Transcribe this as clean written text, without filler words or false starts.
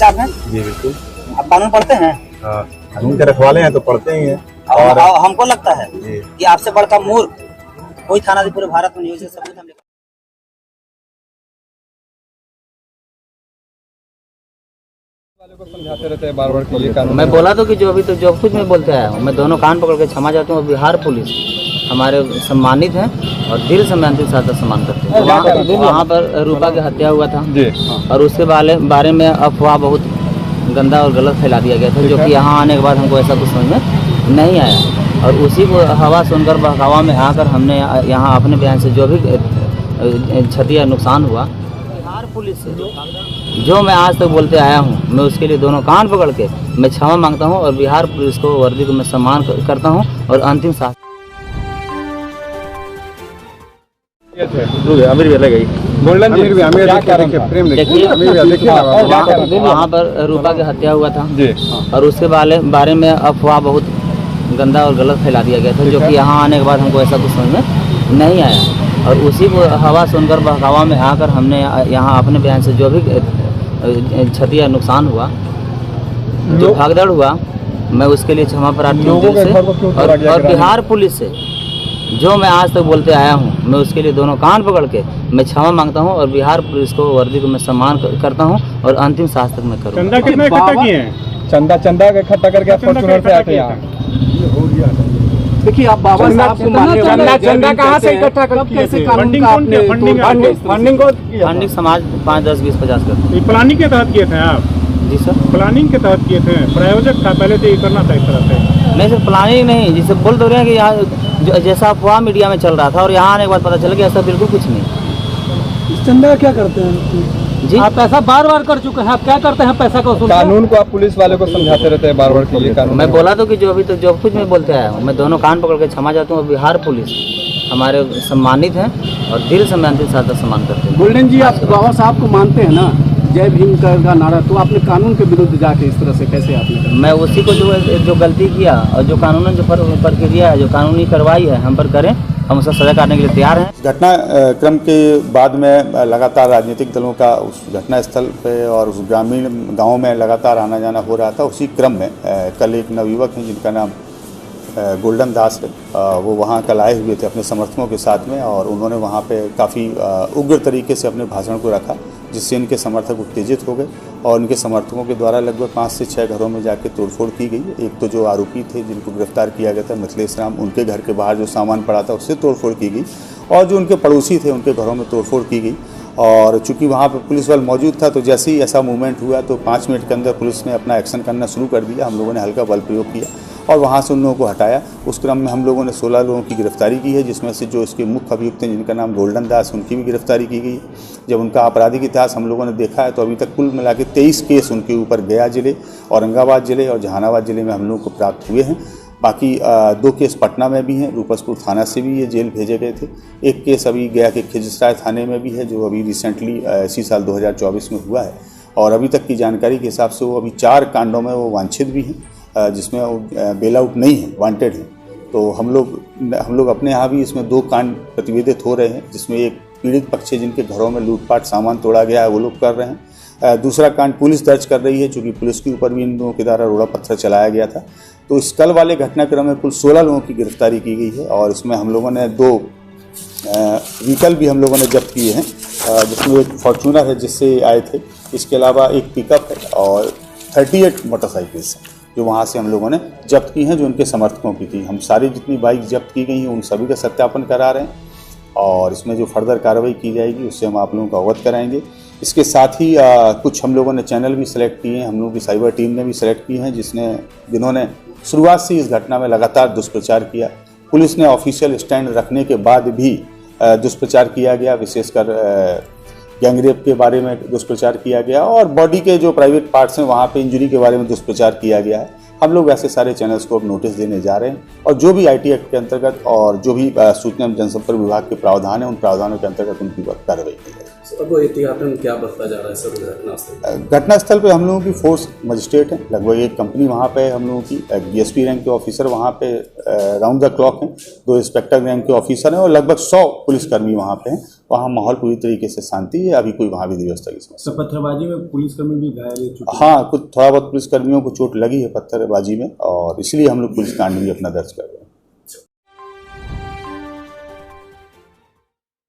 से आप हैं? जी बिल्कुल। आप कानून पढ़ते हैं? हाँ, कानून के रखवाले हैं तो पढ़ते ही हैं। और हमको लगता है जी। कि आपसे बड़का मूर्ख कोई थाना पूरे भारत में नहीं, उसके सबूत हम वाले को समझाते रहते हैं बार-बार कि ये कानून। मैं बोला तो कि जो कुछ मैं बोलते आया हूँ, मैं दोनों कान पकड़ के क्षमा चाहता हूँ। बिहार पुलिस हमारे सम्मानित हैं और दिल से मैं अंतिम साथ सम्मान करते हैं। वहाँ पर रूपा की हत्या हुआ था जी। और उसके बारे में अफवाह बहुत गंदा और गलत फैला दिया गया था, जो कि यहाँ आने के बाद हमको ऐसा कुछ समझ में नहीं आया। और उसी को हवा सुनकर बहकावा में आकर हमने यहाँ अपने बयान से जो भी क्षति या नुकसान हुआ, बिहार पुलिस से जो मैं आज तक बोलते आया हूँ, मैं उसके लिए दोनों कान पकड़ के मैं क्षमा मांगता हूँ और बिहार पुलिस को वर्दी को मैं सम्मान करता हूँ और अंतिम साथ अमीर भी लग गई गोल्डन जी। देखिए वहाँ पर रूपा की हत्या हुआ था जी। और उसके बारे में अफवाह बहुत गंदा और गलत फैला दिया गया था, जो कि यहाँ आने के बाद हमको ऐसा कुछ समझ में नहीं आया। और उसी को हवा सुनकर बहकावा में आकर हमने यहाँ अपने बयान से जो भी क्षति या नुकसान हुआ, जो भागदौड़ हुआ, मैं उसके लिए क्षमा प्रार्थी हूँ दिल से। और बिहार पुलिस से जो मैं आज तक बोलते आया हूँ, मैं उसके लिए दोनों कान पकड़ के मैं क्षमा मांगता हूँ और बिहार पुलिस को वर्दी को मैं सम्मान करता हूँ और अंतिम सांस तक मैं करूँगा। चंदा कितना इकट्ठा किए हैं? चंदा इकट्ठा करके आप फॉर्च्यूनर से आते हैं। देखिए आप बाबा साहब को मानने वाले चंदा कहाँ से इकट्ठा कैसे फंडिंग फंडिंग समाज 5, 10, 20, 50 करते हैं। प्लानिंग के तहत किए थे आप? जी सर, प्लानिंग के तहत किए थे, प्रायोजक था पहले से ये करना था इस तरह से? नहीं सर, प्लानिंग नहीं, जिसे बोल तो रहे हैं कि यहाँ जैसा अफवाह मीडिया में चल रहा था और यहाँ आने के बाद पता चला कि ऐसा बिल्कुल कुछ नहीं। चंदा क्या करते हैं जी? आप पैसा बार कर चुके हैं, आप क्या करते हैं पैसा का? कानून को आप पुलिस वाले को समझाते रहते हैं बार-बार कि ये कानून। मैं बोला तो कि जो कुछ मैं बोलते आया हूँ, मैं दोनों कान पकड़ के क्षमा चाहता हूँ। बिहार पुलिस हमारे सम्मानित हैं और दिल से मैं अंतिम साथ सम्मान करते हैं। गोल्डन जी, आप बाबा साहब को मानते हैं ना, जय भीम का नारा, तो आपने कानून के विरुद्ध जाके इस तरह से कैसे आपने? मैं उसी को जो गलती किया और जो कानूनन जो प्रक्रिया है, जो कानूनी कार्रवाई है हम पर करें, हम उसका सजा काटने के लिए तैयार हैं। घटना क्रम के बाद में लगातार राजनीतिक दलों का उस घटना स्थल पे और उस ग्रामीण गाँव में लगातार आना जाना हो रहा था। उसी क्रम में कल एक नवयुवक हैं जिनका नाम गोल्डन दास है, वो वहाँ कल आए हुए थे अपने समर्थकों के साथ में और उन्होंने वहाँ पे काफ़ी उग्र तरीके से अपने भाषण को रखा, जिससे इनके समर्थक उत्तेजित हो गए और इनके समर्थकों के द्वारा लगभग 5 से 6 घरों में जाके तोड़फोड़ की गई। एक तो जो आरोपी थे जिनको गिरफ्तार किया गया था मिथिलेश राम, उनके घर के बाहर जो सामान पड़ा था उससे तोड़फोड़ की गई और जो उनके पड़ोसी थे उनके घरों में तोड़फोड़ की गई। और चूंकि वहाँ पर पुलिस बल मौजूद था तो जैसे ही ऐसा मूवमेंट हुआ तो 5 मिनट के अंदर पुलिस ने अपना एक्शन करना शुरू कर दिया। हम लोगों ने हल्का बल प्रयोग किया और वहाँ से उन लोगों को हटाया। उस क्रम में हम लोगों ने 16 लोगों की गिरफ्तारी की है, जिसमें से जो इसके मुख्य अभियुक्त हैं जिनका नाम गोल्डन दास, उनकी भी गिरफ्तारी की गई। जब उनका आपराधिक इतिहास हम लोगों ने देखा है तो अभी तक कुल मिला के 23 केस उनके ऊपर गया जिले, औरंगाबाद जिले और जहानाबाद जिले में हम लोगों को प्राप्त हुए हैं। बाकी 2 केस पटना में भी हैं, रूपसपुर थाना से भी ये जेल भेजे गए थे। एक केस अभी गया के खिजराय थाने में भी है, जो अभी रिसेंटली इसी साल 2024 में हुआ है। और अभी तक की जानकारी के हिसाब से वो अभी 4 कांडों में वो वांछित भी हैं, जिसमें वो बेल आउट नहीं है, वांटेड हैं। तो हम लोग अपने यहाँ भी इसमें 2 कांड प्रतिवेदित हो रहे हैं, जिसमें एक पीड़ित पक्ष है जिनके घरों में लूटपाट सामान तोड़ा गया है, वो लोग कर रहे हैं। दूसरा कांड पुलिस दर्ज कर रही है, चूँकि पुलिस के ऊपर भी इन लोगों के द्वारा रोड़ा पत्थर चलाया गया था। तो इस कल वाले घटनाक्रम में कुल 16 लोगों की गिरफ्तारी की गई है और इसमें हम लोगों ने 2 व्हीकल भी हम लोगों ने जब्त किए हैं, जिसमें एक फॉर्च्यूनर है जिससे आए थे, इसके अलावा एक पिकअप है और 38 मोटरसाइकिल्स हैं जो वहाँ से हम लोगों ने जब्त की हैं, जो उनके समर्थकों की थी। हम सारी जितनी बाइक जब्त की गई हैं उन सभी का सत्यापन करा रहे हैं और इसमें जो फर्दर कार्रवाई की जाएगी उससे हम आप लोगों को अवगत कराएंगे। इसके साथ ही कुछ हम लोगों ने चैनल भी सिलेक्ट किए हैं, हम लोगों की साइबर टीम ने भी सिलेक्ट किए हैं, जिन्होंने शुरुआत से इस घटना में लगातार दुष्प्रचार किया। पुलिस ने ऑफिशियल स्टैंड रखने के बाद भी दुष्प्रचार किया गया, विशेषकर गैंगरेप के बारे में दुष्प्रचार किया गया और बॉडी के जो प्राइवेट पार्ट्स हैं वहाँ पे इंजरी के बारे में दुष्प्रचार किया गया है। हम लोग ऐसे सारे चैनल्स को अब नोटिस देने जा रहे हैं और जो भी IT एक्ट के अंतर्गत और जो भी सूचना एवं जनसंपर्क विभाग के प्रावधान हैं उन प्रावधानों के अंतर्गत उनकी कार्रवाई की जाएगी। अब एहतियातन क्या बरता जा रहा है सर घटनास्थल? घटनास्थल पे हम लोगों की फोर्स मजिस्ट्रेट है, लगभग एक कंपनी वहाँ पे हम लोगों की, DSP रैंक के ऑफिसर वहाँ पे राउंड द क्लॉक हैं, 2 इंस्पेक्टर रैंक के ऑफिसर हैं और लगभग 100 पुलिसकर्मी वहाँ पे हैं। वहाँ माहौल पूरी तरीके से शांति है, अभी कोई वहाँ विधि व्यवस्था की समस्या। पत्थरबाजी में पुलिसकर्मी भी घायल है? हाँ, कुछ थोड़ा बहुत पुलिसकर्मियों को चोट लगी है पत्थरबाजी में, और इसलिए हम लोग पुलिस कांड भी अपना दर्ज कर रहे हैं।